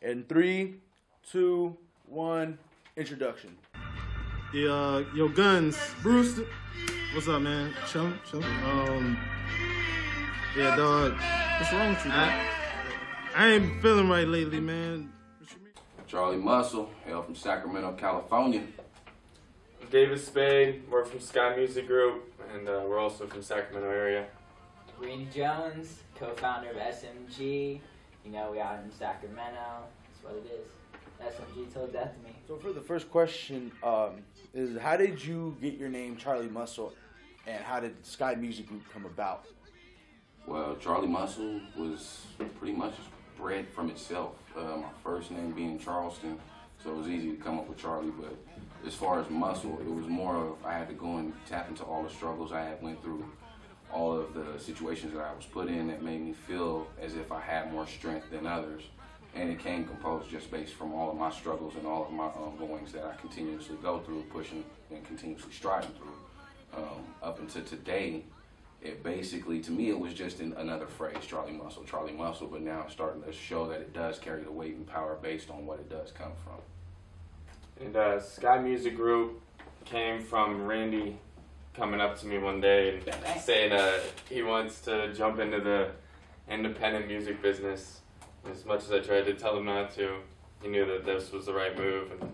In 3, 2, 1, introduction. Yeah, yo, Guns, Bruce, what's up, man? Chum. Yeah, dog, what's wrong with you, dog? I ain't feeling right lately, man. Charlie Muscle, hail from Sacramento, California. David Spade, we're from Sky Music Group, and we're also from Sacramento area. Randy Jones, co-founder of SMG. You know, we out in Sacramento. That's what it is. SMG told that to me. So for the first question, is how did you get your name Charlie Muscle, and how did Sky Music Group come about? Well, Charlie Muscle was pretty much bred from itself. My first name being Charleston, so it was easy to come up with Charlie, but as far as Muscle, it was more of I had to go and tap into all the struggles I had went through, all of the situations that I was put in that made me feel as if I had more strength than others. And it came composed just based from all of my struggles and all of my ongoings that I continuously go through, pushing and continuously striving through. Up until today, it basically, to me, it was just another phrase, Charlie Muscle, but now it's starting to show that it does carry the weight and power based on what it does come from. And Sky Music Group came from Randy coming up to me one day and saying he wants to jump into the independent music business. As much as I tried to tell him not to, he knew that this was the right move, and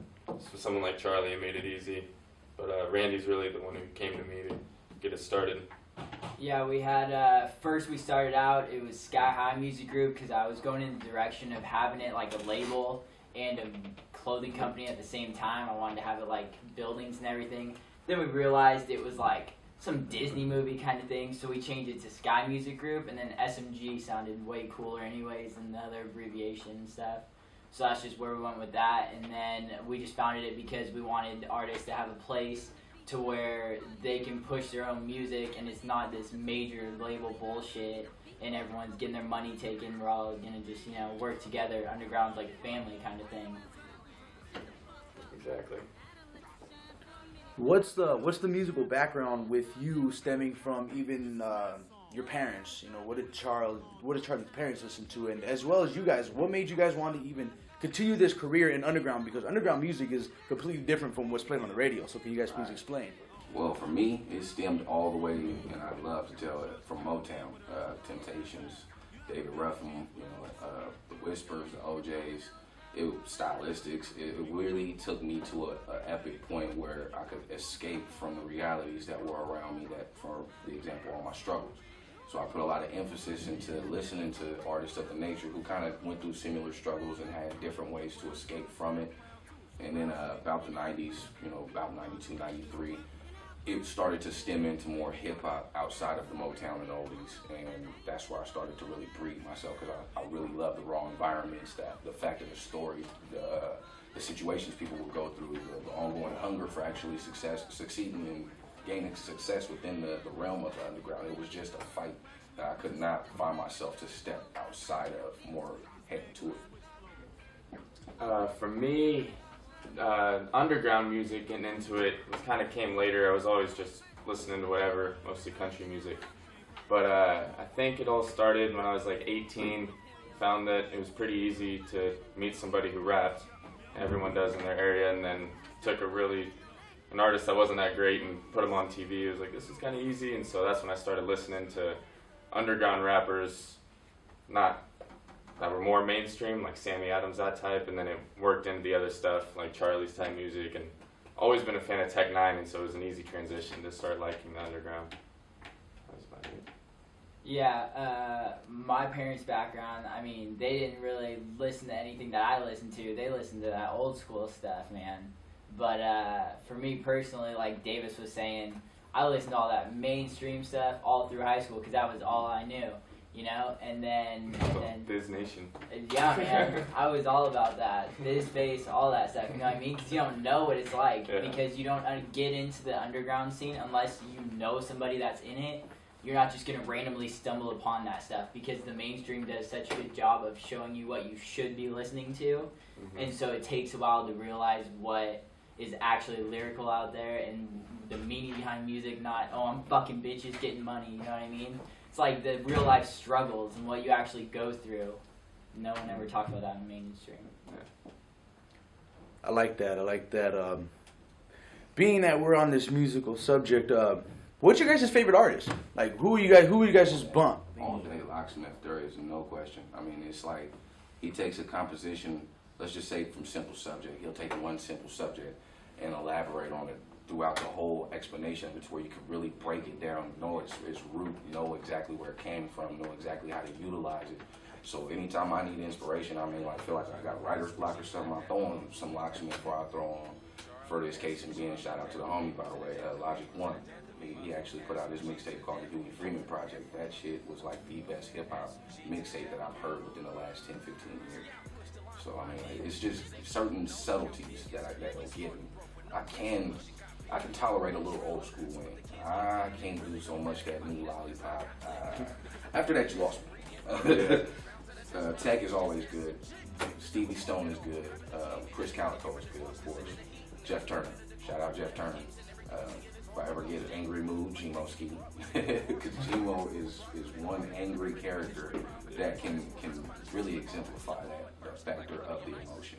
for someone like Charlie, it made it easy. But Randy's really the one who came to me to get it started. Yeah, we had, first we started out, it was Sky High Music Group, because I was going in the direction of having it like a label and a clothing company at the same time. I wanted to have it like buildings and everything. Then we realized it was like some Disney movie kind of thing, so we changed it to Sky Music Group, and then SMG sounded way cooler anyways than the other abbreviation and stuff. So that's just where we went with that, and then we just founded it because we wanted artists to have a place to where they can push their own music, and it's not this major label bullshit, and everyone's getting their money taken. We're all gonna just, work together. Underground's like a family kind of thing. Exactly. What's the musical background with you stemming from even your parents? What did Charlie's parents listen to, and as well as you guys, what made you guys want to even continue this career in underground? Because underground music is completely different from what's played on the radio. So can you guys please explain? Well, for me, it stemmed all the way, and I love to tell it, from Motown, Temptations, David Ruffin, the Whispers, the OJs. Stylistics, it really took me to an epic point where I could escape from the realities that were around me, that, for the example, all my struggles. So I put a lot of emphasis into listening to artists of the nature who kind of went through similar struggles and had different ways to escape from it. And then about the 90s, about 92, 93, it started to stem into more hip-hop outside of the Motown and oldies, and that's where I started to really breathe myself, because I really love the raw environments, the fact of the story, the situations people would go through, the ongoing hunger for actually succeeding and gaining success within the realm of the underground. It was just a fight that I could not find myself to step outside of, more heading to it. For me, underground music, getting into it kind of came later. I was always just listening to whatever, mostly country music. But I think it all started when I was like 18. Found that it was pretty easy to meet somebody who rapped. Everyone does in their area, and then took an artist that wasn't that great and put him on TV. It was like, this is kind of easy, and so that's when I started listening to underground rappers, not that were more mainstream, like Sammy Adams, that type, and then it worked into the other stuff, like Charlie's type music, and always been a fan of Tech Nine, and so it was an easy transition to start liking the underground. That was about it. Yeah, my parents' background, they didn't really listen to anything that I listened to. They listened to that old school stuff, man. But for me personally, like Davis was saying, I listened to all that mainstream stuff all through high school because that was all I knew. And then Biz Nation. Yeah, man, I was all about that. Biz Face, all that stuff, you know what I mean? Because you don't know what it's like, because you don't get into the underground scene unless you know somebody that's in it. You're not just going to randomly stumble upon that stuff, because the mainstream does such a good job of showing you what you should be listening to, and so it takes a while to realize what is actually lyrical out there and the meaning behind music, not, oh, I'm fucking bitches getting money, you know what I mean? It's like the real life struggles and what you actually go through no one ever talks about that in mainstream. I like that. Being that we're on this musical subject, what's your guys' favorite artist? Like, who are you guys just bump? All day Locksmith, there is no question. I mean, it's like he takes a composition, let's just say from simple subject. He'll take one simple subject and elaborate on it throughout the whole explanation of it, to where you can really break it down, know its root, know exactly where it came from, know exactly how to utilize it. So anytime I need inspiration, I mean, I feel like I got writer's block or something, I throw on some Locksmith before I throw on, for this case, and again, shout out to the homie, by the way, Logic One. He actually put out this mixtape called the Huey Freeman Project. That shit was like the best hip-hop mixtape that I've heard within the last 10, 15 years. So, I mean, it's just certain subtleties that will give me. I can tolerate a little old school Wayne. I can't do so much that new lollipop. After that, you lost me. Tech is always good. Stevie Stone is good. Chris Calico is good, of course. Jeff Turner. Shout out Jeff Turner. If I ever get an angry mood, Gmo Ski. Because Gmo is one angry character that can really exemplify that factor of the emotion.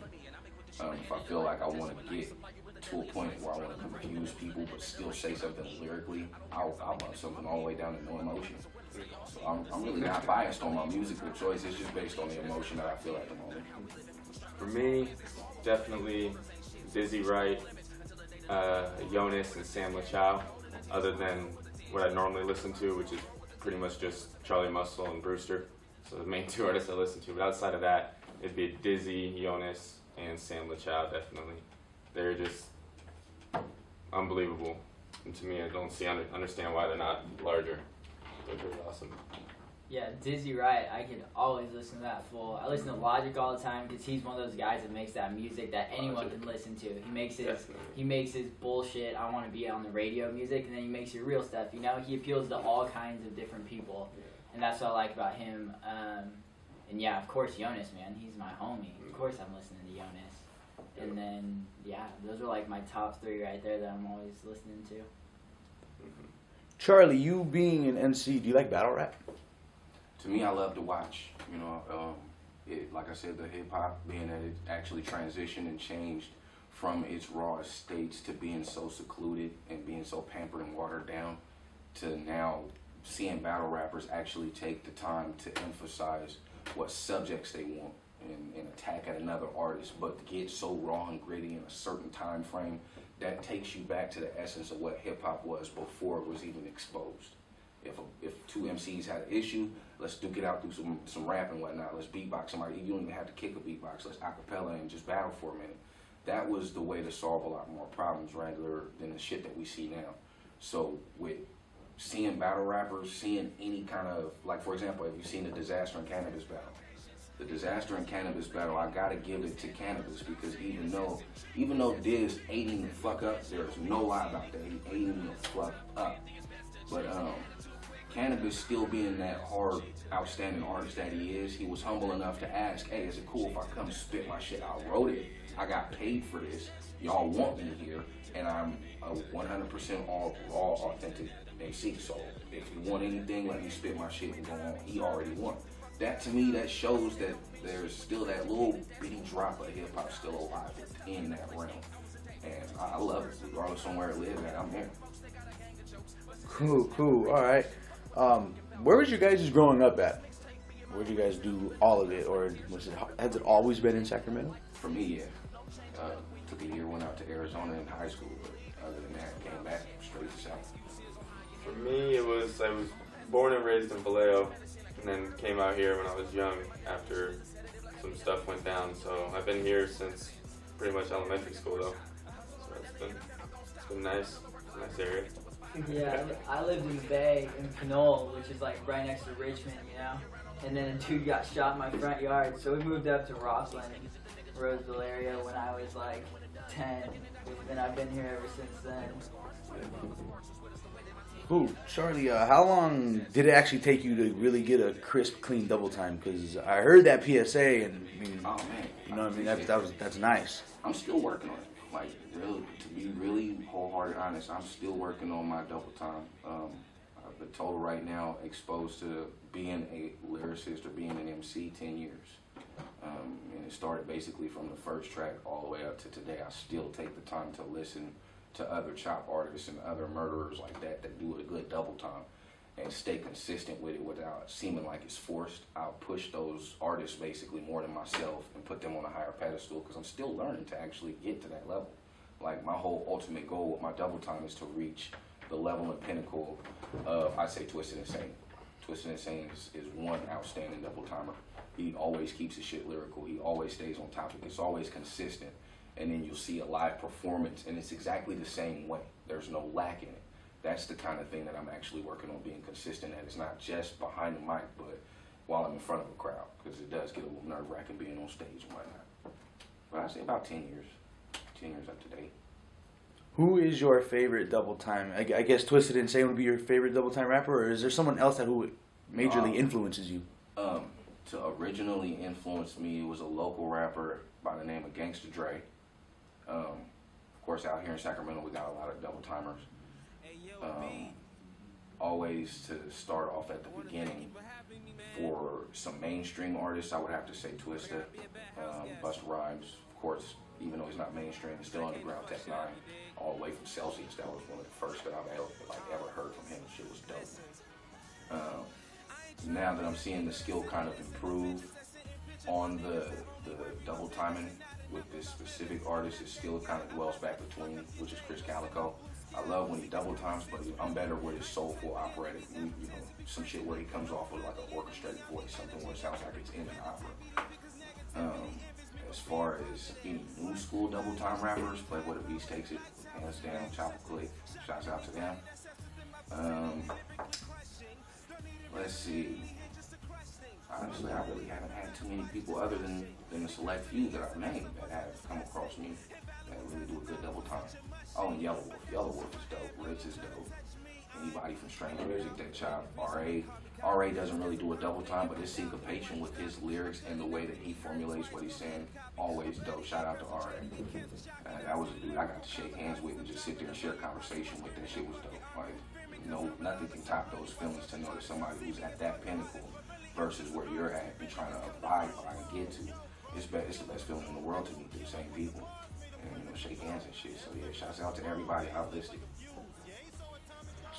If I feel like I want to get to a point where I want to confuse people but still say something lyrically, I'll want something all the way down to no emotion. So I'm really not biased on my musical choice. It's just based on the emotion that I feel at the moment. For me, definitely Dizzy Wright, Jonas, and Sam LaChow, other than what I normally listen to, which is pretty much just Charlie Muscle and Brewster. So the main two artists I listen to. But outside of that, it'd be Dizzy, Jonas, and Sam LaChow, definitely. They're just unbelievable. And to me, I don't understand why they're not larger. They're pretty awesome. Yeah, Dizzy Wright, I could always listen to that full. I listen to Logic all the time because he's one of those guys that makes that music that anyone can listen to. He makes his bullshit, I want to be on the radio music, and then he makes your real stuff, you know? He appeals to all kinds of different people, and that's what I like about him. And yeah, of course, Jonas, man, he's my homie. Of course I'm listening to Jonas. And then, yeah, those are like my top three right there that I'm always listening to. Charlie, you being an MC, do you like battle rap? To me, I love to watch. You know, like I said, the hip hop being that it actually transitioned and changed from its rawest states to being so secluded and being so pampered and watered down, to now seeing battle rappers actually take the time to emphasize what subjects they want and attack at another artist, but get so raw and gritty in a certain time frame that takes you back to the essence of what hip hop was before it was even exposed. If two MCs had an issue, let's duke it out through some rap and whatnot. Let's beatbox somebody. You don't even have to kick a beatbox. Let's acapella and just battle for a minute. That was the way to solve a lot more problems regular than the shit that we see now. So with seeing battle rappers, seeing any kind of, like for example, if you've seen the Disaster and Cannabis battle, the Disaster and Cannabis battle, I gotta give it to Cannabis, because even though Diz ate him the fuck up, there's no lie about that. He ate him the fuck up. But Cannabis, still being that hard, outstanding artist that he is, he was humble enough to ask, hey, is it cool if I come spit my shit? I wrote it. I got paid for this. Y'all want me here, and I'm a 100% all raw, authentic MC. So if you want anything, let me spit my shit and go on. He already won. That, to me, that shows that there's still that little bitty drop of hip hop still alive in that realm. And I love it, regardless of where it lives, and I'm there. Cool. All right. Where was you guys growing up at? Where did you guys do all of it, or has it always been in Sacramento? For me, yeah. Took a year, went out to Arizona in high school, but other than that, came back straight to South. For me, I was born and raised in Vallejo, and then came out here when I was young after some stuff went down. So I've been here since pretty much elementary school, though. So it's been nice area. Yeah, I lived in the Bay in Pinole, which is like right next to Richmond, you know. And then a dude got shot in my front yard, so we moved up to Rossland, Roseville area when I was like 10, and I've been here ever since then. Cool. Charlie, how long did it actually take you to really get a crisp, clean double time? Because I heard that PSA, and I mean, oh man, you know what I mean? That's nice. I'm still working on it. Like, really, to be really wholehearted honest, I'm still working on my double time. I've been told right now, exposed to being a lyricist or being an MC 10 years. And it started basically from the first track all the way up to today. I still take the time to listen to other chop artists and other murderers like that do a good double time and stay consistent with it without seeming like it's forced. I'll push those artists basically more than myself and put them on a higher pedestal because I'm still learning to actually get to that level. Like my whole ultimate goal with my double time is to reach the level and pinnacle of, I'd say, Twisted Insane. Twisted Insane is one outstanding double timer. He always keeps his shit lyrical. He always stays on topic. It's always consistent. And then you'll see a live performance, and it's exactly the same way. There's no lack in it. That's the kind of thing that I'm actually working on being consistent at. It's not just behind the mic, but while I'm in front of a crowd, because it does get a little nerve-wracking being on stage and whatnot. But I'd say about 10 years. 10 years up to date. Who is your favorite double time? I guess Twisted Insane would be your favorite double time rapper, or is there someone else that who majorly influences you? To originally influence me, it was a local rapper by the name of Gangsta Dre. Of course, out here in Sacramento, we got a lot of double timers. Always to start off at the beginning, for some mainstream artists, I would have to say Twista, Busta Rhymes, of course, even though he's not mainstream, he's still underground. Tech 9, all the way from Celsius. That was one of the first that I've ever heard from him. Shit was dope. Now that I'm seeing the skill kind of improve on the double timing with this specific artist, his skill kind of dwells back between, which is Chris Calico. I love when he double times, but I'm better with his soulful operatic, some shit where he comes off with like an orchestrated voice, something where it sounds like it's in an opera. As far as any new school double time rappers, Playboy the Beast takes it, hands down, Chopper Click, shouts out to them. Let's see. Honestly, I really haven't had too many people other than the select few that I've named that have come across me that really do a good double time. Oh, and Yellow Wolf. Yellow Wolf is dope. Ritz is dope. Anybody from Strange Music that chop. R.A. doesn't really do a double time, but his syncopation with his lyrics and the way that he formulates what he's saying, always dope. Shout out to R.A. That was a dude I got to shake hands with and just sit there and share a conversation with. That shit was dope. Like, nothing can top those feelings to know that somebody who's at that pinnacle versus where you're at and trying to abide by and get to. It's the best feeling in the world to meet the same people and shake hands and shit. So yeah, shouts out to everybody I've listed.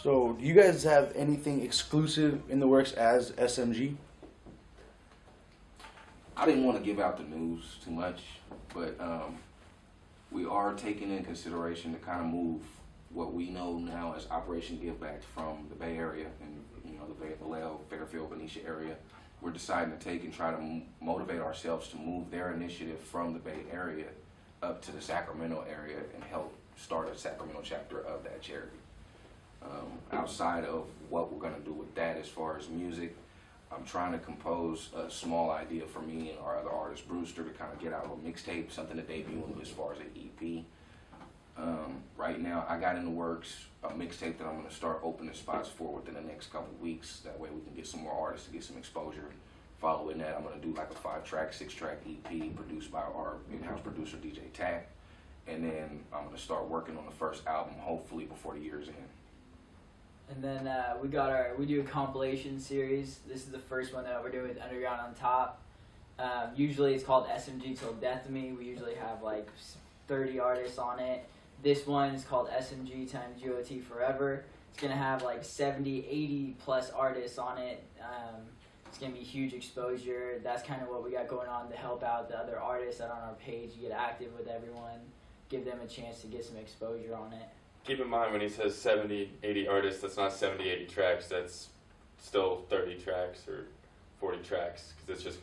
So, do you guys have anything exclusive in the works as SMG? I didn't want to give out the news too much, but we are taking in consideration to kind of move what we know now as Operation Give Back from the Bay Area and the Bay of Vallejo, Fairfield, Benicia area. We're deciding to take and try to motivate ourselves to move their initiative from the Bay Area up to the Sacramento area and help start a Sacramento chapter of that charity. Outside of what we're going to do with that as far as music, I'm trying to compose a small idea for me and our other artist, Brewster, to kind of get out a mixtape, something to debut as far as an EP. Right now, I got in the works a mixtape that I'm going to start opening spots for within the next couple of weeks. That way we can get some more artists to get some exposure. Following that, I'm going to do like a 5-track, 6-track EP produced by our in-house producer, DJ Tack. And then I'm going to start working on the first album, hopefully before the year's end. And then we do a compilation series. This is the first one that we're doing with Underground on Top. Usually it's called SMG Till Death of Me. We usually have like 30 artists on it. This one is called SMG times GOT Forever. It's going to have like 70, 80 plus artists on it. It's going to be huge exposure. That's kind of what we got going on to help out the other artists that are on our page, get active with everyone, give them a chance to get some exposure on it. Keep in mind when he says 70, 80 artists, that's not 70, 80 tracks. That's still 30 tracks or 40 tracks. Because it's just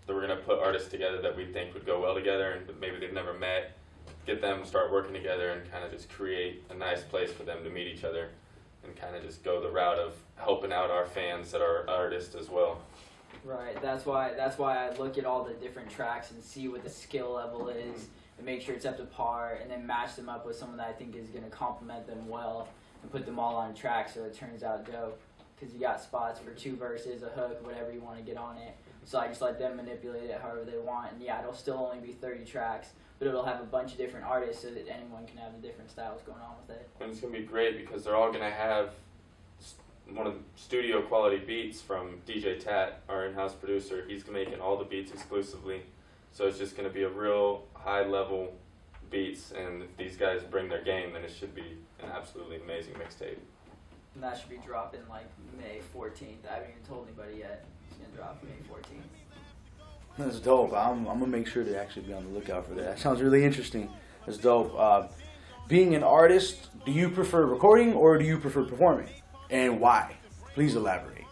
we're going to put artists together that we think would go well together and maybe they've never met. Get them start working together and kind of just create a nice place for them to meet each other and kind of just go the route of helping out our fans that are artists as well. Right. That's why I look at all the different tracks and see what the skill level is and make sure it's up to par and then match them up with someone that I think is going to complement them well and put them all on a track so it turns out dope. Because you got spots for 2 verses, a hook, whatever you want to get on it. So I just let them manipulate it however they want. And yeah, it'll still only be 30 tracks, but it'll have a bunch of different artists so that anyone can have the different styles going on with it. And it's going to be great because they're all going to have one of the studio quality beats from DJ Tat, our in-house producer. He's making all the beats exclusively, so it's just going to be a real high-level beats, and if these guys bring their game, then it should be an absolutely amazing mixtape. And that should be dropping like May 14th. I haven't even told anybody yet. It's gonna drop May 14th. That's dope. I'm gonna make sure to actually be on the lookout for that. That sounds really interesting. That's dope. Being an artist, do you prefer recording or do you prefer performing, and why? Please elaborate.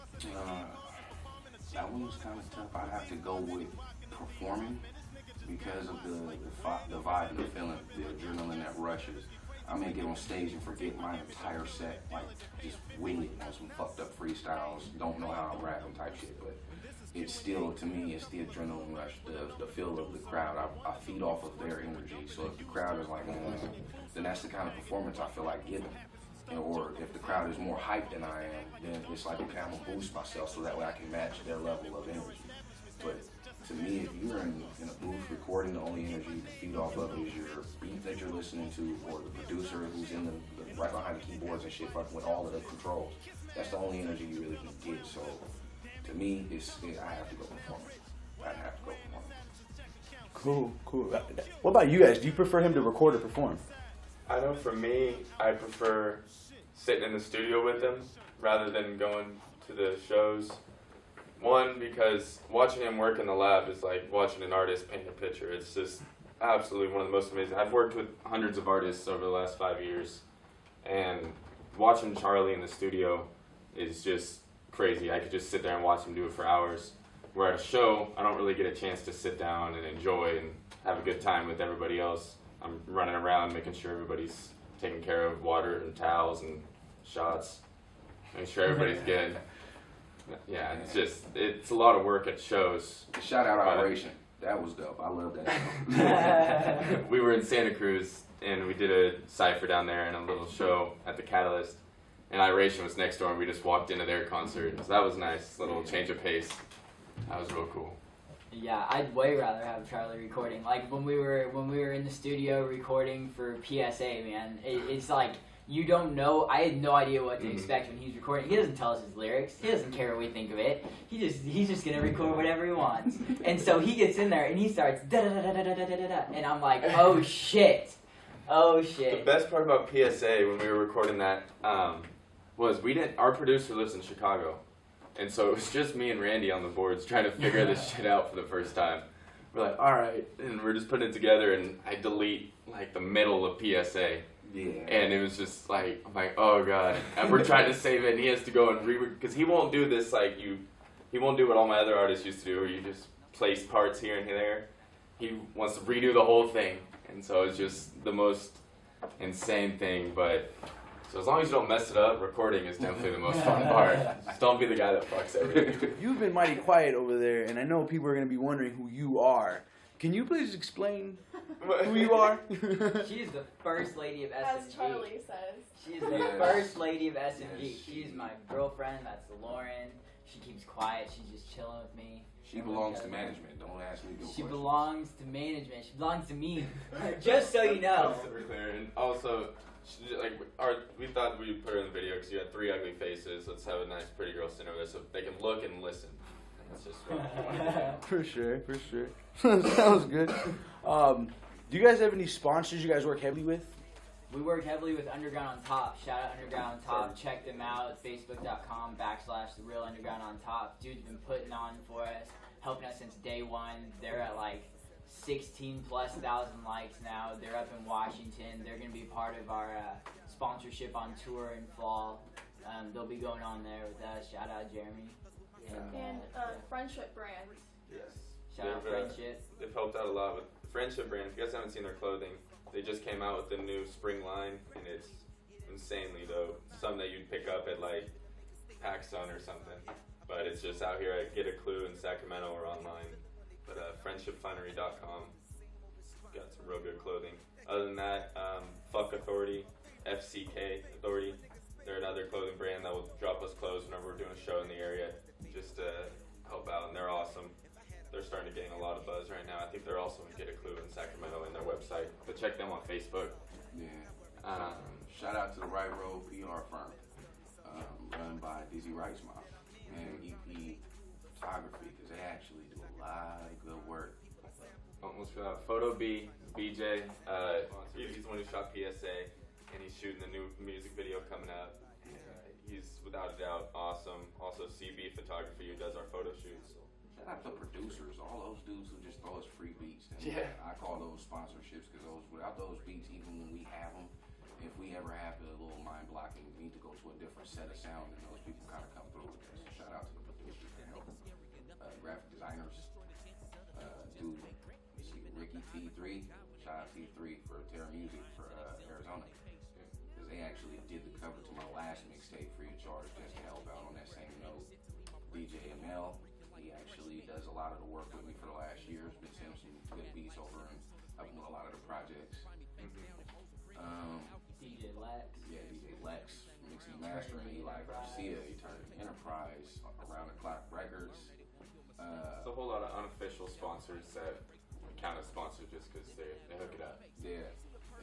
That one was kind of tough. I'd have to go with performing because of the vibe and the feeling, the adrenaline that rushes. I may get on stage and forget my entire set, like just wing it on some fucked up freestyles, don't know how I'm rapping type shit, but it's still, to me, it's the adrenaline rush, the feel of the crowd. I feed off of their energy, so if the crowd is like, then that's the kind of performance I feel like giving. Or if the crowd is more hyped than I am, then it's like, okay, I'm gonna boost myself so that way I can match their level of energy. But to me, if you're in a booth recording, the only energy to feed off of is your beat that you're listening to, or the producer who's in the right behind the keyboards and shit, fucking with all of the controls. That's the only energy you really can get. So to me, I have to go performing. I have to go performing. Cool. What about you guys? Do you prefer him to record or perform? I know for me, I prefer sitting in the studio with them rather than going to the shows. One, because watching him work in the lab is like watching an artist paint a picture. It's just absolutely one of the most amazing. I've worked with hundreds of artists over the last 5 years, and watching Charlie in the studio is just crazy. I could just sit there and watch him do it for hours. Where at a show, I don't really get a chance to sit down and enjoy and have a good time with everybody else. I'm running around making sure everybody's taking care of, water and towels and shots, making sure everybody's good. Yeah, it's a lot of work at shows. Shout out Operation. That was dope. I love that show. We were in Santa Cruz, and we did a cypher down there and a little show at the Catalyst. And Iration was next door, and we just walked into their concert. So that was nice, little change of pace. That was real cool. Yeah, I'd way rather have Charlie recording. Like when we were in the studio recording for PSA, man, it's like you don't know. I had no idea what to expect when he's recording. He doesn't tell us his lyrics. He doesn't care what we think of it. He's just gonna record whatever he wants. And so he gets in there and he starts da da da da da da da da, and I'm like, oh shit. The best part about PSA when we were recording that was our producer lives in Chicago. And so it was just me and Randy on the boards trying to figure this shit out for the first time. We're like, all right, and we're just putting it together, and I delete like the middle of PSA. Yeah. And it was just like, I'm like, oh god. And we're trying to save it, and he has to go and because he won't do this like he won't do what all my other artists used to do, where you just place parts here and there. He wants to redo the whole thing, and so it's just the most insane thing, but. So as long as you don't mess it up, recording is definitely the most fun part. Just don't be the guy that fucks everything. You've been mighty quiet over there, and I know people are going to be wondering who you are. Can you please explain who you are? She is the first lady of S&G. As Charlie says. She is the first lady of S&G. She's my girlfriend. That's Lauren. She keeps quiet. She's just chilling with me. She belongs to management. Don't ask me. She belongs to management. She belongs to me. Just so you know. And also, we thought we'd put her in the video because you had 3 ugly faces. Let's have a nice pretty girl sitting over there so they can look and listen. That's just what we want to do. For sure. Sounds good. Do you guys have any sponsors you guys work heavily with? We work heavily with Underground on Top. Shout out Underground on Top. Check them out. Facebook.com/TheRealUndergroundOnTop. Dude's been putting on for us, helping us since day one. They're at like 16,000+ likes now. They're up in Washington. They're going to be part of our sponsorship on tour in fall. They'll be going on there with us. Shout out Jeremy. And Friendship Brand. Yes. Shout out Friendship. They've helped out a lot with Friendship Brand. If you guys haven't seen their clothing, they just came out with the new spring line, and it's insanely dope. Something that you'd pick up at like PacSun or something. But it's just out here at Get a Clue in Sacramento or online. But friendshipfinery.com got some real good clothing. Other than that, Fuck Authority, FCK Authority. They're another clothing brand that will drop us clothes whenever we're doing a show in the area, just to help out, and they're awesome. They're starting to gain a lot of buzz right now. I think they're also in Get a Clue in Sacramento in their website, but check them on Facebook. Yeah. Shout out to the Right Road PR firm, run by Easy Rice Mom, and EP Photography, because they actually do a lot of good work. Almost forgot. Photo B, BJ. He's the one who shot PSA, and he's shooting the new music video coming out. He's without a doubt awesome. Also CB Photography, who does our photo shoots. Shout out to producers, all those dudes who just throw us free beats. And Yeah. I call those sponsorships because without those beats, even when we have them, if we ever have a little mind blocking, we need to go to a different set of sound, and those people kind of come through with this. So shout out to the producers that help. Graphic designers, dude, you see Ricky T3, shout out T3 for Terra Music for Arizona. Because they actually did the cover to my last mixtape free of charge just to help out on that same note. DJ ML, he actually does a lot of the work with me for the last year. He's been sending some good beats over and helping with a lot of the projects. DJ Lex. Yeah, DJ Lex, mixing mastering, Eli Garcia, he turned Enterprise, Around the Clock Records. There's a whole lot of unofficial sponsors that count as sponsors just because they hook it up. Yeah.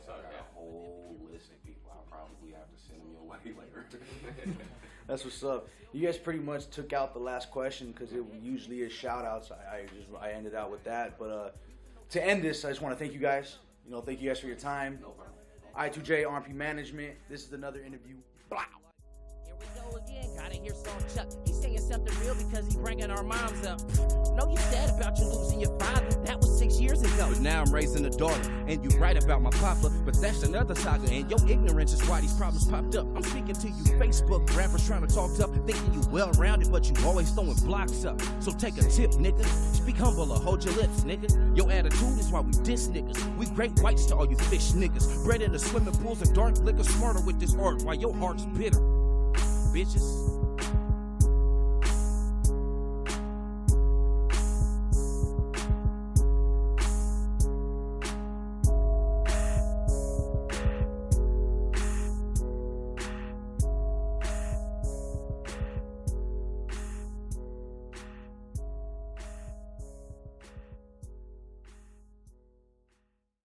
So, I got yeah. a whole list of people. I'll probably have to send them your way later. That's what's up. You guys pretty much took out the last question because it usually is shout outs. I ended out with that. But to end this, I just want to thank you guys. Thank you guys for your time. No problem. I2J ARNP Management. This is another interview. Blah. Here we go again, gotta hear Song Chuck. He's saying something real because he's bringing our moms up. No, you said about you losing your father, that was 6 years ago. But now I'm raising a daughter, and you right about my papa, but that's another saga, and your ignorance is why these problems popped up. I'm speaking to you Facebook rappers trying to talk tough, thinking you well-rounded, but you always throwing blocks up. So take a tip, nigga. Speak humble or hold your lips, nigga. Your attitude is why we diss niggas. We great whites to all you fish niggas. Bred in the swimming pools of dark liquor, smarter with this art, while your heart's bitter. Bitches.